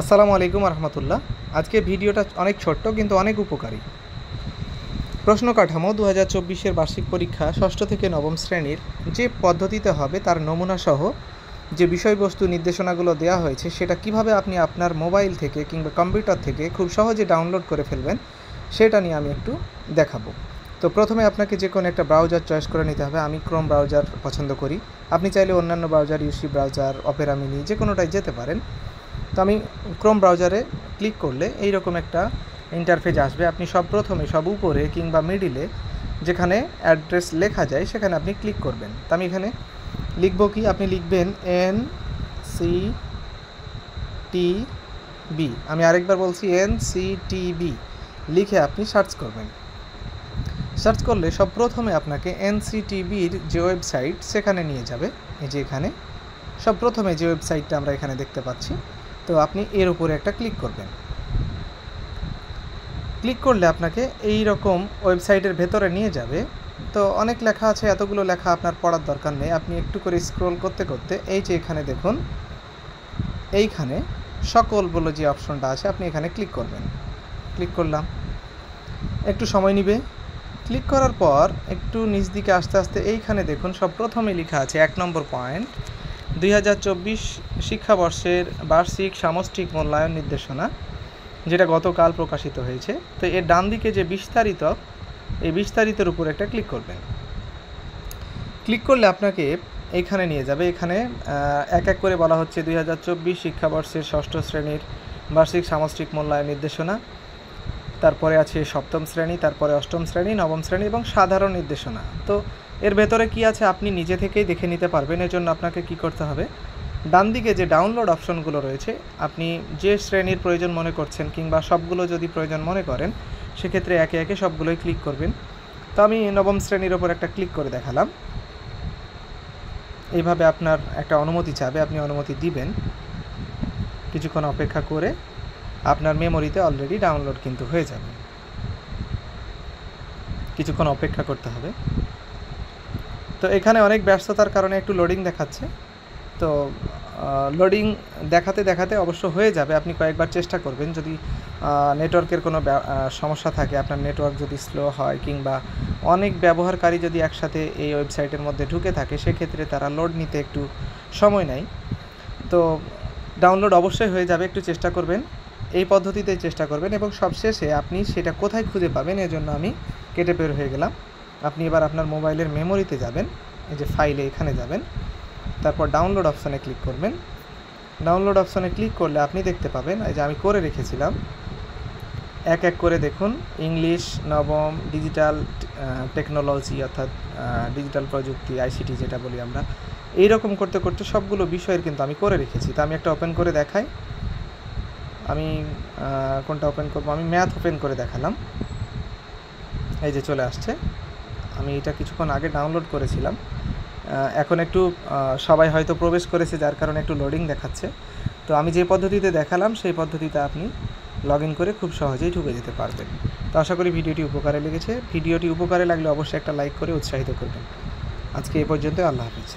আসসালামু আলাইকুম রহমতুল্লাহ। আজকে ভিডিওটা অনেক ছোট্ট কিন্তু অনেক উপকারী। প্রশ্ন কাঠামো 2024-এর বার্ষিক পরীক্ষা ষষ্ঠ থেকে নবম শ্রেণীর যে পদ্ধতিতে হবে তার নমুনা সহ যে বিষয়বস্তু নির্দেশনাগুলো দেওয়া হয়েছে সেটা কিভাবে আপনি আপনার মোবাইল থেকে কিংবা কম্পিউটার থেকে খুব সহজে ডাউনলোড করে ফেলবেন সেটা নিয়ে আমি একটু দেখাবো। তো প্রথমে আপনাকে যে কোনো একটা ব্রাউজার চয়েস করে নিতে হবে। আমি ক্রোম ব্রাউজার পছন্দ করি, আপনি চাইলে অন্যান্য browser UC browser, Opera mini যে কোনোটায় যেতে পারেন। তো আমি ক্রোম ব্রাউজারে ক্লিক করলে এইরকম একটা ইন্টারফেস আসবে। আপনি প্রথমে সব উপরে কিংবা মিডিলে যেখানে অ্যাড্রেস লেখা যায় সেখানে আপনি ক্লিক করবেন। তো আমি এখানে লিখব কি, আপনি লিখবেন NCTB। আমি আরেকবার বলছি NCTB লিখে আপনি সার্চ করবেন। সার্চ করলে প্রথমে আপনাকে NCTBর যে ওয়েবসাইট সেখানে নিয়ে যাবে। এই যে এখানে প্রথমে যে ওয়েবসাইটটা আমরা এখানে দেখতে পাচ্ছি, তো আপনি এর উপরে একটা ক্লিক করবেন। ক্লিক করলে আপনাকে এই রকম ওয়েবসাইটের ভেতরে নিয়ে যাবে। তো অনেক লেখা আছে, এতগুলো লেখা আপনার পড়ার দরকার নেই। আপনি একটু করে স্ক্রল করতে করতে এই যে এখানে দেখুন, এইখানে সকল বলে যে অপশনটা আছে আপনি এখানে ক্লিক করবেন। ক্লিক করলাম, একটু সময় নেবে। ক্লিক করার পর একটু নিচ দিকে আস্তে আস্তে এইখানে দেখুন প্রথমে লেখা আছে 1 নম্বর পয়েন্ট 2024 শিক্ষাবর্ষের বার্ষিক সামষ্টিক মূল্যায়ন নির্দেশনা, যেটা গতকাল প্রকাশিত হয়েছে। তো এর ডান দিকে যে বিস্তারিত, এই বিস্তারিতের উপর একটা ক্লিক করবেন। ক্লিক করলে আপনাকে এইখানে নিয়ে যাবে। এখানে এক এক করে বলা হচ্ছে 2024 শিক্ষাবর্ষের ষষ্ঠ শ্রেণীর বার্ষিক সামষ্টিক মূল্যায়ন নির্দেশনা, তারপরে আছে সপ্তম শ্রেণী, তারপরে অষ্টম শ্রেণী, নবম শ্রেণী এবং সাধারণ নির্দেশনা। তো এর ভেতরে কি আছে আপনি নিজে থেকেই দেখে নিতে পারবেন। এর জন্য আপনাকে কি করতে হবে, ডান দিকে যে ডাউনলোড অপশনগুলো রয়েছে, আপনি যে শ্রেণীর প্রয়োজন মনে করছেন কিংবা সবগুলো যদি প্রয়োজন মনে করেন সেক্ষেত্রে একে একে সবগুলোই ক্লিক করবেন। তো আমি নবম শ্রেণীর ওপর একটা ক্লিক করে দেখালাম। এইভাবে আপনার একটা অনুমতি চাবে, আপনি অনুমতি দিবেন। কিছুক্ষণ অপেক্ষা করে আপনার মেমোরিতে অলরেডি ডাউনলোড কিন্তু হয়ে যাবে। কিছুক্ষণ অপেক্ষা করতে হবে। তো এখানে অনেক ব্যস্ততার কারণে একটু লোডিং দেখাচ্ছে। তো লোডিং দেখাতে দেখাতে অবশ্য হয়ে যাবে। আপনি কয়েকবার চেষ্টা করবেন। যদি নেটওয়ার্কের কোনো সমস্যা থাকে, আপনার নেটওয়ার্ক যদি স্লো হয় কিংবা অনেক ব্যবহারকারী যদি একসাথে এই ওয়েবসাইটের মধ্যে ঢুকে থাকে সেক্ষেত্রে তারা লোড নিতে একটু সময় নেয়। তো ডাউনলোড অবশ্যই হয়ে যাবে, একটু চেষ্টা করবেন, এই পদ্ধতিতে চেষ্টা করবেন। এবং সবশেষে আপনি সেটা কোথায় খুঁজে পাবেন এজন্য আমি কেটে বের হয়ে গেলাম। আপনি এবার আপনার মোবাইলের মেমোরিতে যাবেন, এই যে ফাইলে এখানে যাবেন, তারপর ডাউনলোড অপশানে ক্লিক করবেন। ডাউনলোড অপশানে ক্লিক করলে আপনি দেখতে পাবেন এই যে আমি করে রেখেছিলাম। এক এক করে দেখুন, ইংলিশ নবম, ডিজিটাল টেকনোলজি অর্থাৎ ডিজিটাল প্রযুক্তি, ICT যেটা বলি আমরা, এইরকম করতে করতে সবগুলো বিষয়ের কিন্তু আমি করে রেখেছি। তো আমি একটা ওপেন করে দেখাই। আমি কোনটা ওপেন করব, আমি ম্যাথ ওপেন করে দেখালাম। এই যে চলে আসছে। আমি এটা কিছুক্ষণ আগে ডাউনলোড করেছিলাম। এখন একটু সবাই হয়তো প্রবেশ করেছে যার কারণে একটু লোডিং দেখাচ্ছে। তো আমি যে পদ্ধতিতে দেখালাম সেই পদ্ধতিতে আপনি লগ ইন করে খুব সহজেই ঢুকে যেতে পারবেন। তো আশা করি ভিডিওটি উপকারে লেগেছে। ভিডিওটি উপকারে লাগলে অবশ্যই একটা লাইক করে উৎসাহিত করবেন। আজকে এই পর্যন্ত, আল্লাহ হাফেজ।